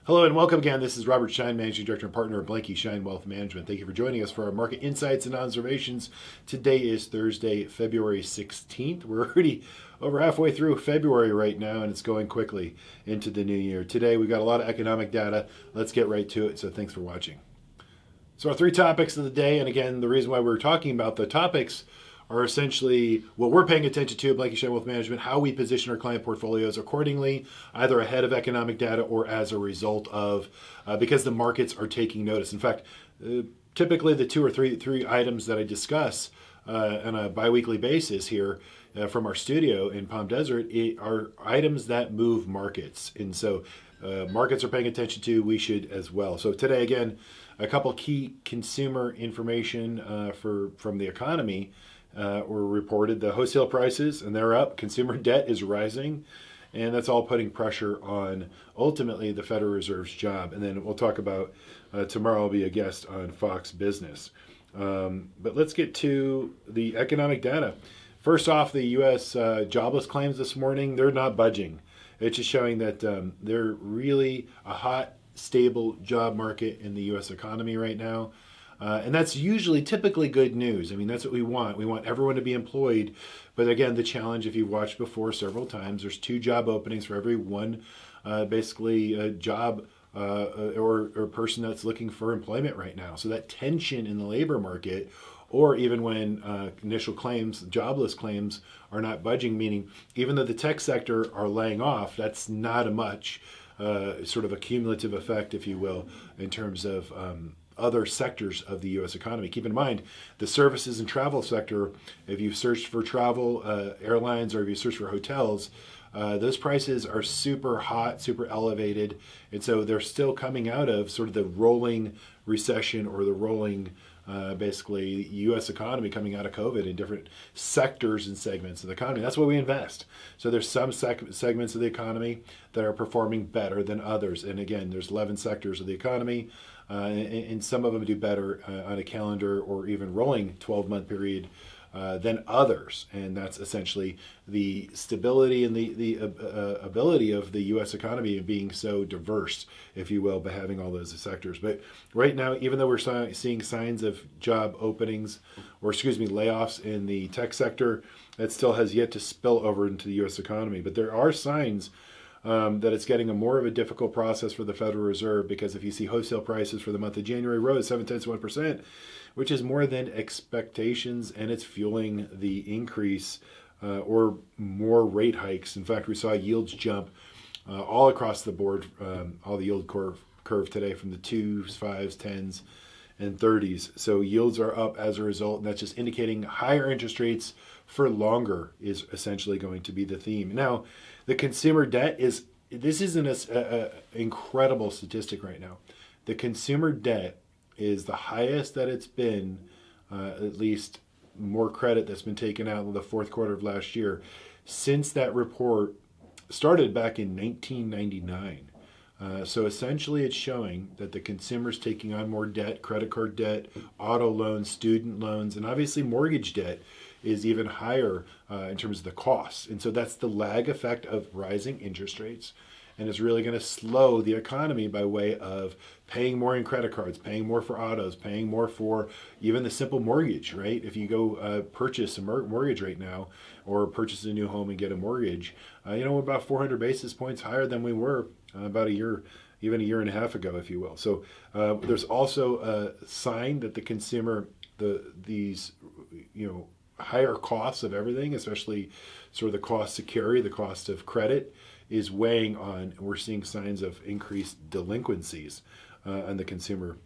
Hello and welcome again. This is Robert Schein, Managing Director and Partner of Blanke Schein Wealth Management. Thank you for joining us for our market insights and observations. Today is Thursday, February 16th. We're already over halfway through February right now, and it's going quickly into the new year. Today we got a lot of economic data. Let's get right to it. So thanks for watching. So our three topics of the day, and again, the reason why we're talking about the topics are essentially what we're paying attention to at Blanke Schein Wealth Management, how we position our client portfolios accordingly, either ahead of economic data or as a result of, because the markets are taking notice. In fact, typically the two or three items that I discuss on a biweekly basis here from our studio in Palm Desert are items that move markets. And so markets are paying attention to, we should as well. So today, again, a couple key consumer information from the economy were reported. The wholesale prices, and they're up. Consumer debt is rising, and that's all putting pressure on ultimately the Federal Reserve's job. And then we'll talk about tomorrow. I'll be a guest on Fox Business. But let's get to the economic data. First off, the U.S. Jobless Claims this morning, they're not budging. It's just showing that they're really a hot, stable job market in the U.S. economy right now. And that's typically good news. I mean, that's what we want. We want everyone to be employed. But again, the challenge, if you've watched before several times, there's 2 job openings for every one, job or person that's looking for employment right now. So that tension in the labor market, or even when initial claims, jobless claims, are not budging, meaning even though the tech sector are laying off, that's not a much sort of a cumulative effect, if you will, in terms of other sectors of the U.S. economy. Keep in mind, the services and travel sector, if you've searched for travel, airlines, or if you search for hotels, those prices are super hot, super elevated. And so they're still coming out of sort of the rolling recession or the rolling, basically, U.S. economy coming out of COVID in different sectors and segments of the economy. That's where we invest. So there's some segments of the economy that are performing better than others. And again, there's 11 sectors of the economy. And some of them do better on a calendar or even rolling 12-month period than others. And that's essentially the stability and the ability of the U.S. economy of being so diverse, if you will, by having all those sectors. But right now, even though we're seeing signs of job openings, or layoffs in the tech sector, that still has yet to spill over into the U.S. economy. But there are signs that it's getting more of a difficult process for the Federal Reserve, because if you see wholesale prices for the month of January rose 0.7%, which is more than expectations, and it's fueling the increase or more rate hikes. In fact, we saw yields jump all across the board, all the yield curve today, from the 2s, 5s, 10s, and 30s. So yields are up as a result, and that's just indicating higher interest rates for longer is essentially going to be the theme. Now, the consumer debt this isn't an incredible statistic right now. The consumer debt is the highest that it's been, at least more credit that's been taken out in the fourth quarter of last year, since that report started back in 1999. So essentially it's showing that the consumer's taking on more debt, credit card debt, auto loans, student loans, and obviously mortgage debt is even higher in terms of the costs. And so that's the lag effect of rising interest rates. And it's really going to slow the economy by way of paying more in credit cards, paying more for autos, paying more for even the simple mortgage, right? If you go purchase a mortgage right now, or purchase a new home and get a mortgage, we're about 400 basis points higher than we were about a year, even a year and a half ago, if you will. So there's also a sign that the consumer, these higher costs of everything, especially sort of the cost to carry, the cost of credit, is weighing on, and we're seeing signs of increased delinquencies on the consumer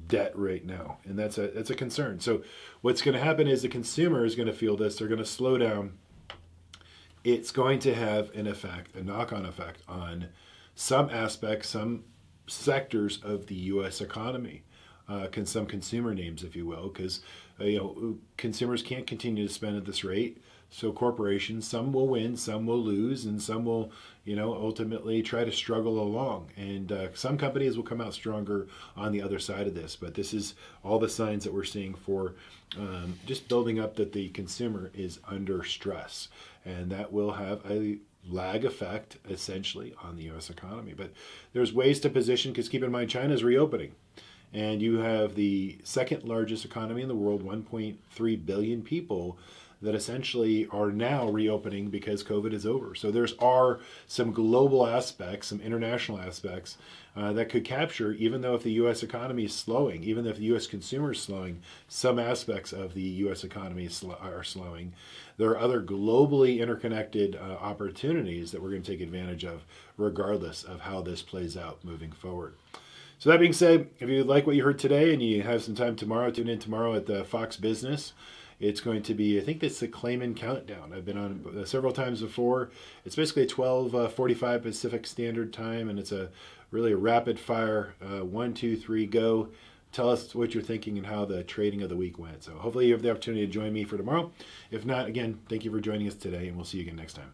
debt right now. And that's a concern. So what's going to happen is the consumer is going to feel this. They're going to slow down. It's going to have an effect, a knock-on effect on some aspects, some sectors of the U.S. economy. Some consumer names, if you will, because consumers can't continue to spend at this rate. So corporations, some will win, some will lose, and some will, ultimately try to struggle along. And some companies will come out stronger on the other side of this. But this is all the signs that we're seeing for just building up that the consumer is under stress. And that will have a lag effect essentially on the U.S. economy. But there's ways to position, because keep in mind China's reopening. And you have the second largest economy in the world, 1.3 billion people, that essentially are now reopening because COVID is over. So are some global aspects, some international aspects that could capture, even though if the U.S. economy is slowing, even if the U.S. consumer is slowing, some aspects of the U.S. economy are slowing. There are other globally interconnected opportunities that we're going to take advantage of, regardless of how this plays out moving forward. So that being said, if you like what you heard today and you have some time tomorrow, tune in tomorrow at the Fox Business. It's going to be, I think it's the Clayman Countdown. I've been on several times before. It's basically 12:45 Pacific Standard Time, and it's really a rapid fire 1, 2, 3, go. Tell us what you're thinking and how the trading of the week went. So hopefully you have the opportunity to join me for tomorrow. If not, again, thank you for joining us today, and we'll see you again next time.